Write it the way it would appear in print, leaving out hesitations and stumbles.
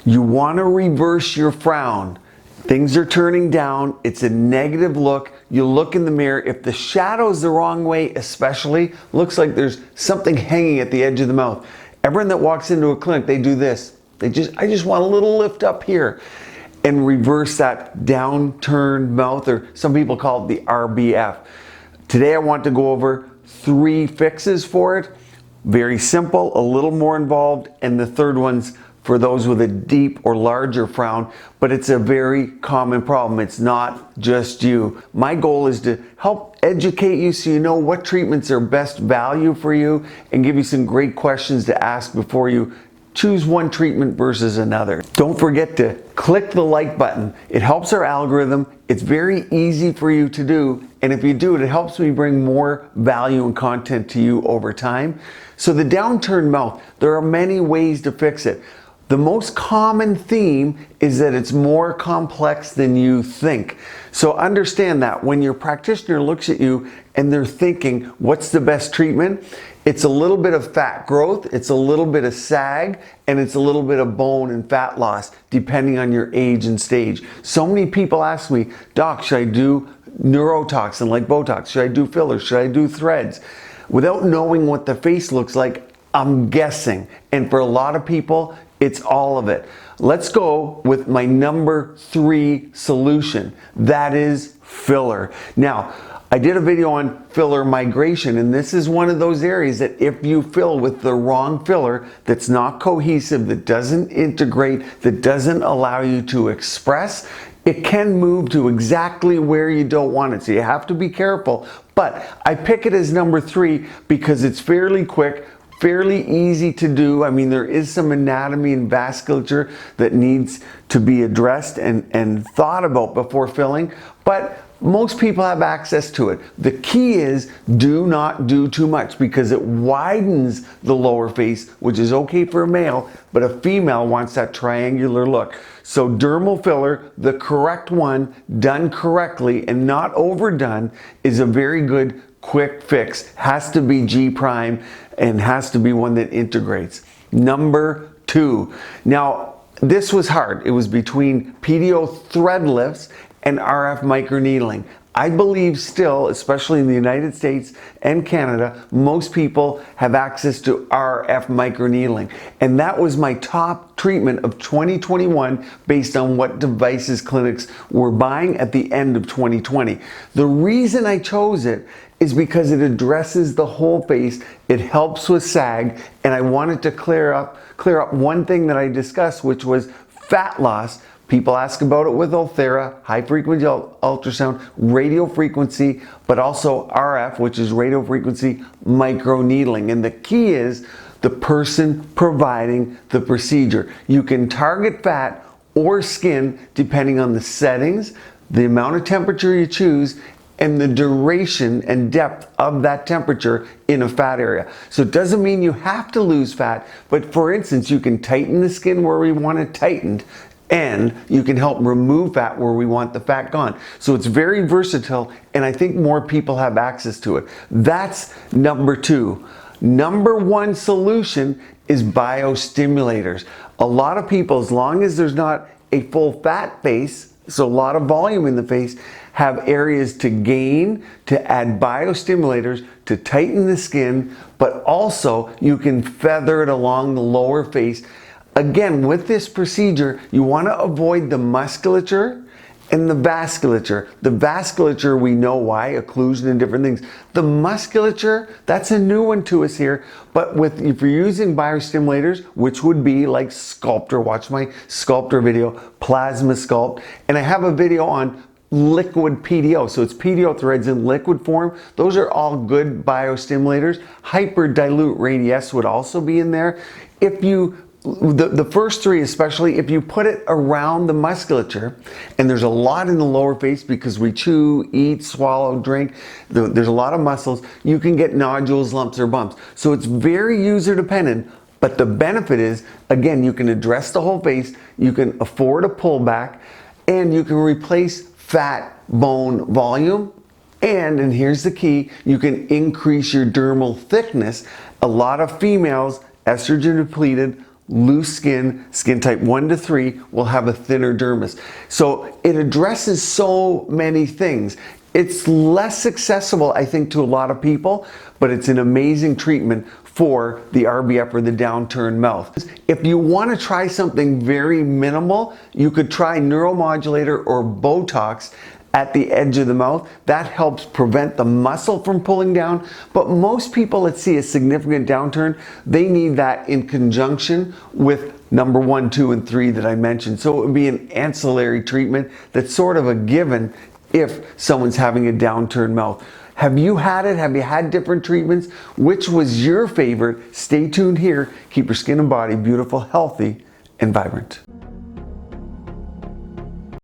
You want to reverse your frown. Things are turning down, it's a negative look. You look in the mirror, if the shadow's the wrong way especially, looks like there's something hanging at the edge of the mouth. Everyone that walks into a clinic, they do this. I just want a little lift up here and reverse that downturned mouth, or some people call it the RBF. Today I want to go over 3 fixes for it. Very simple, a little more involved, and the third one's for those with a deep or larger frown, but it's a very common problem. It's not just you. My goal is to help educate you so you know what treatments are best value for you and give you some great questions to ask before you choose one treatment versus another. Don't forget to click the like button. It helps our algorithm. It's very easy for you to do, and if you do it, it helps me bring more value and content to you over time. So the downturned mouth, there are many ways to fix it. The most common theme is that it's more complex than you think. So understand that when your practitioner looks at you and they're thinking, what's the best treatment? It's a little bit of fat growth, it's a little bit of sag, and it's a little bit of bone and fat loss, depending on your age and stage. So many people ask me, Doc, should I do neurotoxin like Botox? Should I do fillers? Should I do threads? Without knowing what the face looks like, I'm guessing. And for a lot of people, it's all of it. Let's go with my number 3 solution. That is filler. Now, I did a video on filler migration, and this is one of those areas that if you fill with the wrong filler that's not cohesive, that doesn't integrate, that doesn't allow you to express, it can move to exactly where you don't want it. So you have to be careful. But I pick it as number 3 because it's fairly quick, fairly easy to do. I mean, there is some anatomy and vasculature that needs to be addressed and thought about before filling, but most people have access to it. The key is do not do too much because it widens the lower face, which is okay for a male, but a female wants that triangular look. So dermal filler, the correct one, done correctly and not overdone, is a very good quick fix. Has to be G prime and has to be one that integrates. Number 2. Now, this was hard. It was between PDO thread lifts and RF microneedling. I believe still, especially in the United States and Canada, most people have access to RF microneedling. And that was my top treatment of 2021 based on what devices clinics were buying at the end of 2020. The reason I chose it is because it addresses the whole face, it helps with sag, and I wanted to clear up one thing that I discussed, which was fat loss. People ask about it with Ulthera, high frequency ultrasound, radio frequency, but also RF, which is radio frequency microneedling. And the key is the person providing the procedure. You can target fat or skin depending on the settings, the amount of temperature you choose, and the duration and depth of that temperature in a fat area. So it doesn't mean you have to lose fat, but for instance, you can tighten the skin where we want it tightened, and you can help remove fat where we want the fat gone. So it's very versatile, and I think more people have access to it. That's number 2. Number 1 solution is biostimulators. A lot of people, as long as there's not a full fat face, so a lot of volume in the face, have areas to gain, to add biostimulators, to tighten the skin, but also you can feather it along the lower face. Again, with this procedure, you want to avoid the musculature and the vasculature. The vasculature, we know why, occlusion and different things. The musculature, that's a new one to us here, but if you're using biostimulators, which would be like Sculptor, watch my Sculptor video, Plasma Sculpt, and I have a video on liquid PDO, so it's PDO threads in liquid form. Those are all good biostimulators. Hyperdilute radius would also be in there. If you the first 3 especially, if you put it around the musculature, and there's a lot in the lower face because we chew, eat, swallow, drink, there's a lot of muscles, you can get nodules, lumps, or bumps. So it's very user dependent, but the benefit is, again, you can address the whole face, you can afford a pullback, and you can replace fat bone volume, and here's the key, you can increase your dermal thickness. A lot of females, estrogen depleted, loose skin, skin type 1 to 3 will have a thinner dermis. So it addresses so many things. It's less accessible, I think, to a lot of people, but it's an amazing treatment for the RBF or the downturned mouth. If you want to try something very minimal, you could try neuromodulator or Botox at the edge of the mouth. That helps prevent the muscle from pulling down. But most people that see a significant downturn, they need that in conjunction with number 1, 2, and 3 that I mentioned. So it would be an ancillary treatment that's sort of a given if someone's having a downturned mouth. Have you had it? Have you had different treatments? Which was your favorite? Stay tuned here. Keep your skin and body beautiful, healthy, and vibrant.